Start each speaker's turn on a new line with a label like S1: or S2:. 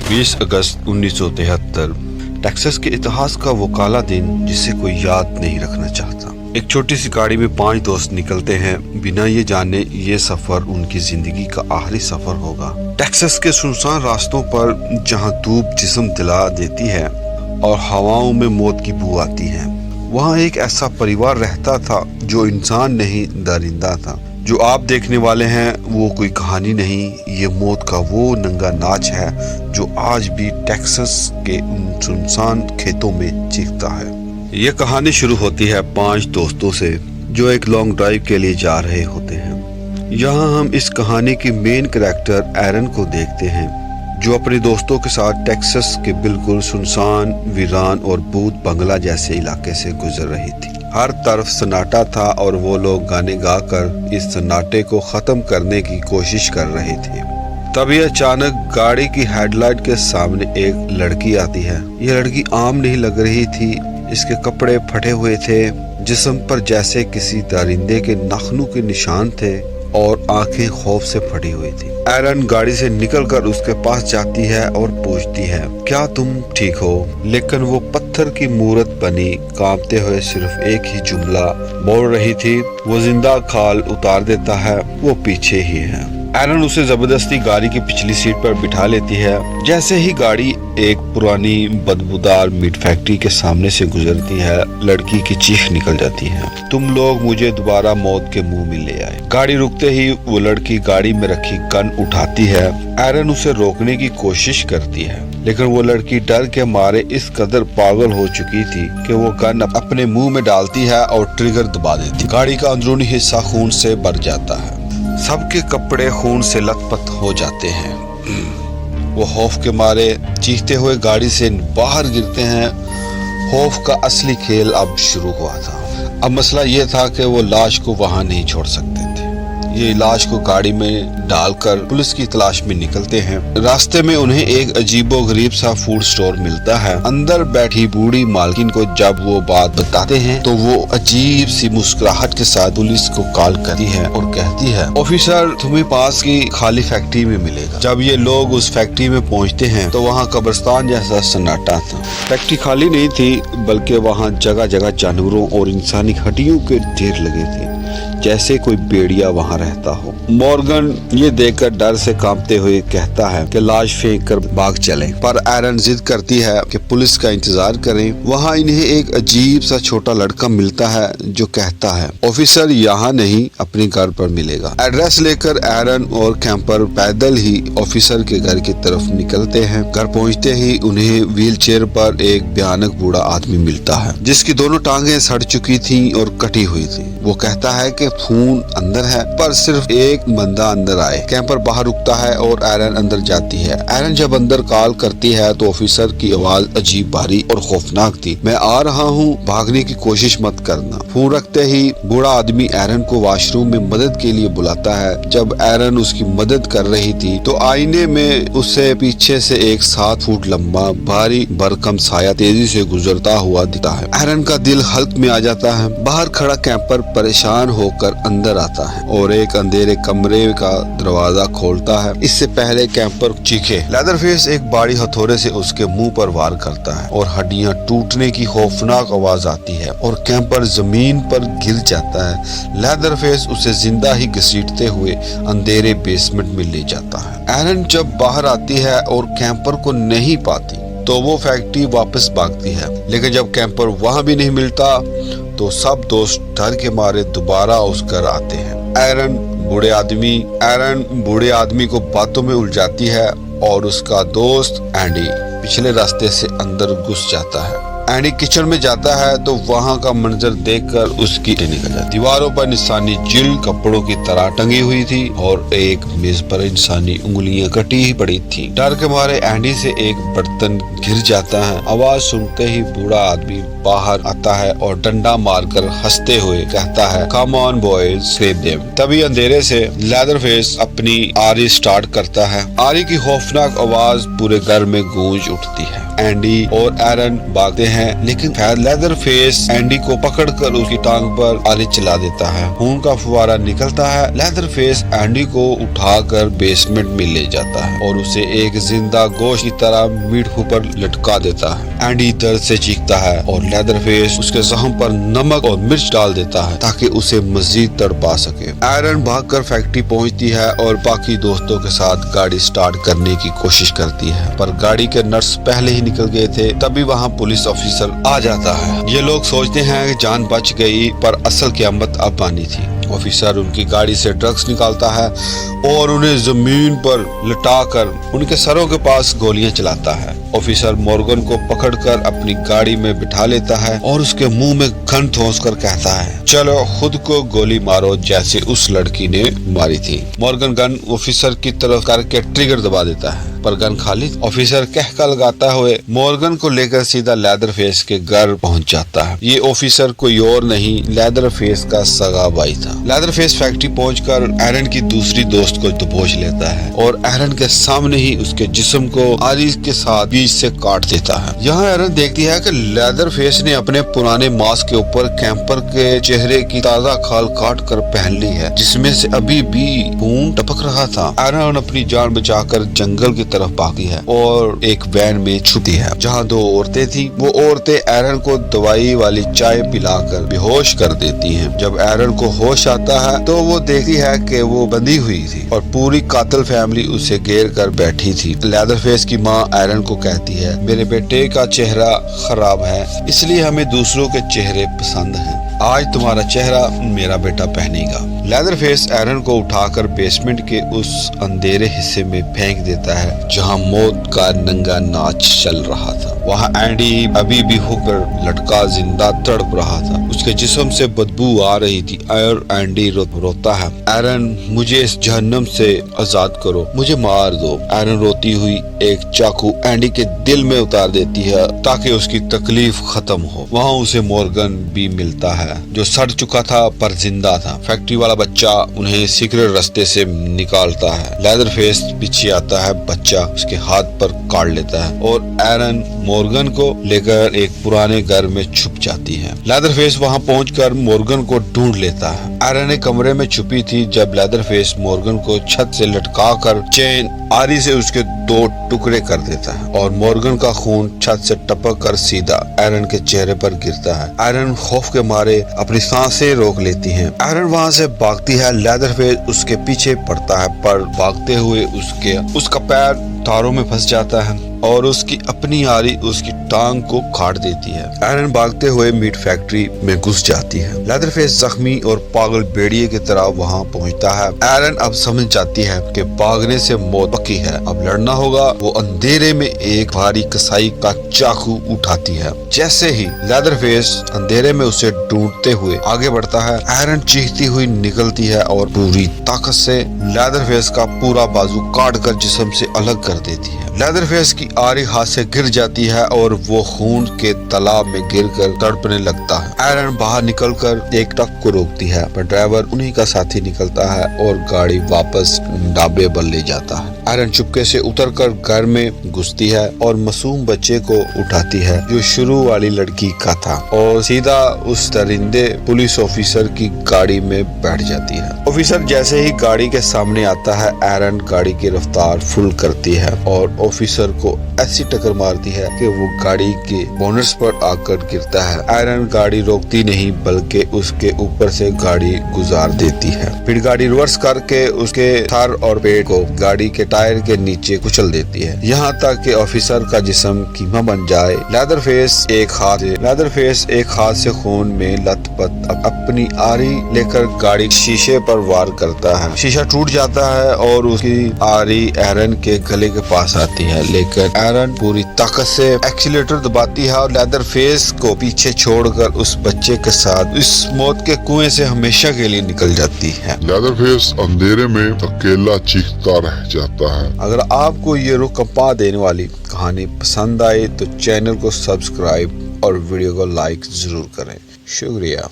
S1: 20 अगस्त 1973 Texas के इतिहास का वो काला दिन जिसे कोई याद नहीं रखना चाहता। एक छोटी सी गाड़ी में 5 दोस्त निकलते हैं, बिना ये जाने ये सफर उनकी जिंदगी का आखिरी सफर होगा। टेक्सास के सुनसान रास्तों पर जहाँ धूप जिस्म दिला देती है और हवाओं में मौत की बू आती है, वहाँ एक ऐसा परिवार रहता था जो इंसान नहीं दरिंदा था। जो आप देखने वाले हैं वो कोई कहानी नहीं, ये मौत का वो नंगा नाच है जो आज भी टेक्सास के उन सुनसान खेतों में चीखता है। ये कहानी शुरू होती है 5 दोस्तों से जो एक लॉन्ग ड्राइव के लिए जा रहे होते हैं। यहाँ हम इस कहानी की मेन कैरेक्टर एरन को देखते हैं जो अपने दोस्तों के साथ टेक्सास के बिल्कुल सुनसान, वीरान और भूत बंगला जैसे इलाके से गुजर रही थी। हर तरफ सन्नाटा था और वो लोग गाने गाकर इस सन्नाटे को खत्म करने की कोशिश कर रहे थे। तभी अचानक गाड़ी की हेडलाइट के सामने एक लड़की आती है। ये लड़की आम नहीं लग रही थी, इसके कपड़े फटे हुए थे, जिस्म पर जैसे किसी दरिंदे के नाखूनों के निशान थे और आंखें खौफ से फटी हुई थी। एरन गाड़ी से निकलकर उसके पास जाती है और पूछती है, क्या तुम ठीक हो? लेकिन वो पत्थर की मूरत बनी कांपते हुए सिर्फ एक ही जुमला बोल रही थी, वो जिंदा खाल उतार देता है, वो पीछे ही है। एरन उसे जबरदस्ती गाड़ी की पिछली सीट पर बिठा लेती है। जैसे ही गाड़ी एक पुरानी बदबूदार मीट फैक्ट्री के सामने से गुजरती है, लड़की की चीख निकल जाती है, तुम लोग मुझे दोबारा मौत के मुंह में ले आए। गाड़ी रुकते ही वो लड़की गाड़ी में रखी गन उठाती है। एरन उसे रोकने की कोशिश करती है, लेकिन वो लड़की डर के मारे इस कदर पागल हो चुकी थी कि वो गन अपने मुंह में डालती है और ट्रिगर दबा देती। गाड़ी का अंदरूनी हिस्सा खून से भर जाता है, सबके कपड़े खून से लथपथ हो जाते हैं। वो खौफ के मारे चीखते हुए गाड़ी से बाहर गिरते हैं। खौफ का असली खेल अब शुरू हुआ था। अब मसला ये था कि वो लाश को वहां नहीं छोड़ सकते थे। ये लाश को गाड़ी में डालकर पुलिस की तलाश में निकलते हैं। रास्ते में उन्हें एक अजीबो गरीब सा फूड स्टोर मिलता है। अंदर बैठी बूढ़ी मालकिन को जब वो बात बताते हैं तो वो अजीब सी मुस्कुराहट के साथ पुलिस को कॉल करती है और कहती है, ऑफिसर तुम्हें पास की खाली फैक्ट्री में मिलेगा। जब ये लोग उस फैक्ट्री में पहुंचते हैं तो वहाँ कब्रिस्तान जैसा सन्नाटा था। फैक्ट्री खाली नहीं थी, बल्कि वहाँ जगह जगह जानवरों और इंसानी हड्डियों के ढेर लगे थे, जैसे कोई भेड़िया वहाँ रहता हो। मॉर्गन ये देखकर डर से कांपते हुए कहता है कि लाश फेंक कर भाग चलें, पर एरन जिद करती है कि पुलिस का इंतजार करें। वहाँ इन्हें एक अजीब सा छोटा लड़का मिलता है जो कहता है, ऑफिसर यहाँ नहीं, अपने घर पर मिलेगा। एड्रेस लेकर एरन और कैंपर पैदल ही ऑफिसर के घर की तरफ निकलते हैं। घर पहुँचते ही उन्हें व्हील चेयर पर एक भयानक बूढ़ा आदमी मिलता है जिसकी दोनों टांगे सड़ चुकी थी और कटी हुई थी। वो कहता है कि खून अंदर है, पर सिर्फ एक बंदा अंदर आए। कैंपर बाहर रुकता है और एरन अंदर जाती है। एरन जब अंदर कॉल करती है तो ऑफिसर की आवाज अजीब भारी और खौफनाक थी, मैं आ रहा हूँ, भागने की कोशिश मत करना। फोन रखते ही बूढ़ा आदमी एरन को वॉशरूम में मदद के लिए बुलाता है। जब एरन उसकी मदद कर रही थी तो आईने में उसे पीछे से एक 7 फुट लंबा भारी भरकम साया तेजी से गुजरता हुआ दिखता है। एरन का दिल हल्क में आ जाता है। बाहर खड़ा कैंपर परेशान होकर अंदर आता है और एक अंधेरे कमरे का दरवाजा खोलता है। इससे पहले कैंपर चीखे, लेदरफेस एक बड़ी हथौड़े से उसके मुंह पर वार करता है और हड्डियां टूटने की खौफनाक आवाज आती है और कैंपर जमीन पर गिर जाता है। लेदरफेस उसे जिंदा ही घसीटते हुए अंधेरे बेसमेंट में ले जाता है। एरन जब बाहर आती है और कैंपर को नहीं पाती तो वो फैक्ट्री वापस भागती है, लेकिन जब कैंपर वहां भी नहीं मिलता तो सब दोस्त डर के मारे दोबारा उस घर आते हैं। एरन बूढ़े आदमी को बातों में उलझाती है और उसका दोस्त एंडी पिछले रास्ते से अंदर घुस जाता है। एंडी किचन में जाता है तो वहाँ का मंजर देखकर उसकी निकल जाती। दीवारों पर इंसानी जिल्द कपड़ों की तरह टंगी हुई थी और एक मेज पर इंसानी उंगलियां कटी ही पड़ी थी। डर के मारे एंडी से एक बर्तन गिर जाता है। आवाज सुनते ही बूढ़ा आदमी बाहर आता है और डंडा मारकर हंसते हुए कहता है, come on boys, save them. तभी अंधेरे से लेदरफेस अपनी आरी स्टार्ट करता है। आरी की खौफनाक आवाज पूरे घर में गूंज उठती है। एंडी और एरन भागते हैं हैं, लेकिन लेदर फेस एंडी को पकड़कर उसकी टांग पर आरी चला देता है। खून का फुवारा निकलता है। लेदर फेस एंडी को उठाकर बेसमेंट में ले जाता है और उसे एक जिंदा गोश्त की तरह मीट पर लटका देता है। एंडी दर्द से चीखता है और लेदर फेस उसके जख्म पर नमक और मिर्च डाल देता है ताकि उसे मजीद तड़पा सके। एरन भागकर फैक्ट्री पहुंचती है और बाकी दोस्तों के साथ गाड़ी स्टार्ट करने की कोशिश करती है, पर गाड़ी के नट्स पहले ही निकल गए थे। तभी वहां पुलिस ऑफिसर आ जाता है। ये लोग सोचते हैं कि जान बच गई, पर असल क़यामत अब आनी थी। ऑफिसर उनकी गाड़ी से ड्रग्स निकालता है और उन्हें जमीन पर लटाकर उनके सरों के पास गोलियां चलाता है। ऑफिसर मॉर्गन को पकड़कर अपनी गाड़ी में बिठा लेता है और उसके मुंह में गन ठोंस कर कहता है, चलो खुद को गोली मारो जैसे उस लड़की ने मारी थी। मॉर्गन गन ऑफिसर की तरफ करके ट्रिगर दबा देता है, पर गन खाली। ऑफिसर कहका लगाता हुए मॉर्गन को लेकर सीधा लेदर फेस के घर पहुंच जाता है। ये ऑफिसर कोई और नहीं, लेदर फेस का सगा भाई था। लेदर फेस फैक्ट्री पहुंचकर एरन की दूसरी दोस्त को दबोच लेता है और एरन के सामने ही उसके जिस्म को आरी के साथ बीच से काट देता है। यहाँ एरन देखती है कि लेदर फेस ने अपने पुराने मास्क के ऊपर कैंपर के चेहरे की ताजा खाल काट कर पहन ली है, जिसमें से अभी भी खून टपक रहा था। एरन अपनी जान बचाकर जंगल की तरफ भागती है और एक वैन में छुपती है जहाँ दो औरतें थी। वो औरतें एरन को दवाई वाली चाय पिलाकर बेहोश कर देती हैं। जब एरन को होश आता है तो वो देखती है कि वो बंधी हुई थी और पूरी कातिल फैमिली उसे घेर कर बैठी थी। लेदर फेस की माँ एरन को कहती है, मेरे बेटे का चेहरा खराब है, इसलिए हमें दूसरों के चेहरे पसंद हैं। आज तुम्हारा चेहरा मेरा बेटा पहनेगा। लेदर फेस एरन को उठाकर बेसमेंट के उस अंधेरे हिस्से में फेंक देता है जहां मौत का नंगा नाच चल रहा था। वहां एंडी अभी भी होकर लटका जिंदा तड़प रहा था। उसके जिस्म से बदबू आ रही थी और एंडी रोता है, एरन मुझे इस जहन्नम से आजाद करो, मुझे मार दो। एरन रोती हुई एक चाकू एंडी के दिल में उतार देती है ताकि उसकी तकलीफ खत्म हो। वहाँ उसे मॉर्गन भी मिलता है जो सड़ चुका था पर जिंदा था। फैक्ट्री वाला बच्चा उन्हें सीक्रेट रास्ते से निकालता है। लेदर फेस पीछे आता है, बच्चा उसके हाथ पर काट लेता है और एरन मॉर्गन को लेकर एक पुराने घर में छुप जाती है। लेदर फेस वहां पहुंचकर मॉर्गन को ढूंढ लेता है। एरन एक कमरे में छुपी थी जब लेदर फेस मॉर्गन को छत से लटकाकर चेन आरी से उसके दो टुकड़े कर देता है और मॉर्गन का खून छत से टपक कर सीधा एरन के चेहरे पर गिरता है। एरन खौफ के मारे अपनी सांसें रोक लेती हैं। एरन वहां से भागती है। लेदर फेस उसके पीछे पड़ता है, पर भागते हुए उसका पैर तारों में फंस जाता है और उसकी अपनी आरी उसकी टांग को काट देती है। एरन भागते हुए मीट फैक्ट्री में घुस जाती है। लेदर फेस जख्मी और पागल भेड़िए की तरह वहां पहुंचता है। एरन अब समझ जाती है कि भागने से मौत पक्की है, अब लड़ना होगा। वो अंधेरे में एक भारी कसाई का चाकू उठाती है। जैसे ही लेदर फेस अंधेरे में उसे ढूंढते हुए आगे बढ़ता है, एरन चीखती हुई निकलती है और पूरी ताकत से लेदर फेस का पूरा बाजू काट कर जिस्म से अलग कर देती है। लेदर फेस की आरी हाथ से गिर जाती है और वो खून के तालाब में गिरकर तड़पने लगता है। एरन बाहर निकलकर एक ट्रक को रोकती है, पर ड्राइवर उन्हीं का साथी निकलता है और गाड़ी वापस ढाबे पर ले जाता है। एरन चुपके से उतरकर घर में घुसती है और मासूम बच्चे को उठाती है जो शुरू वाली लड़की का था और सीधा उस दरिंदे पुलिस ऑफिसर की गाड़ी में बैठ जाती है। ऑफिसर जैसे ही गाड़ी के सामने आता है, एरन गाड़ी की रफ्तार फुल करती है और ऑफिसर को ऐसी टक्कर मारती है कि वो गाड़ी के बोनट्स पर आकर गिरता है। एरन गाड़ी रोकती नहीं बल्कि उसके ऊपर से गाड़ी गुजार देती है। फिर गाड़ी रिवर्स करके उसके सर और पेट को गाड़ी के टायर के नीचे कुचल देती है, यहाँ तक कि ऑफिसर का जिस्म कीमा बन जाए। लेदर फेस एक हाथ से खून में लथपथ अपनी आरी लेकर गाड़ी शीशे पर वार करता है। शीशा टूट जाता है और उसकी आरी एरन के गले के पास आती है, लेकिन एरन पूरी ताकत से एक्सीलेटर दबाती है और लेदर फेस को पीछे छोड़कर उस बच्चे के साथ इस मौत के कुएं से हमेशा के लिए निकल जाती है।
S2: लेदर फेस अंधेरे में अकेला चीखता रह जाता है।
S1: अगर आपको ये रूह कंपा देने वाली कहानी पसंद आए तो चैनल को सब्सक्राइब और वीडियो को लाइक जरूर करें। शुक्रिया।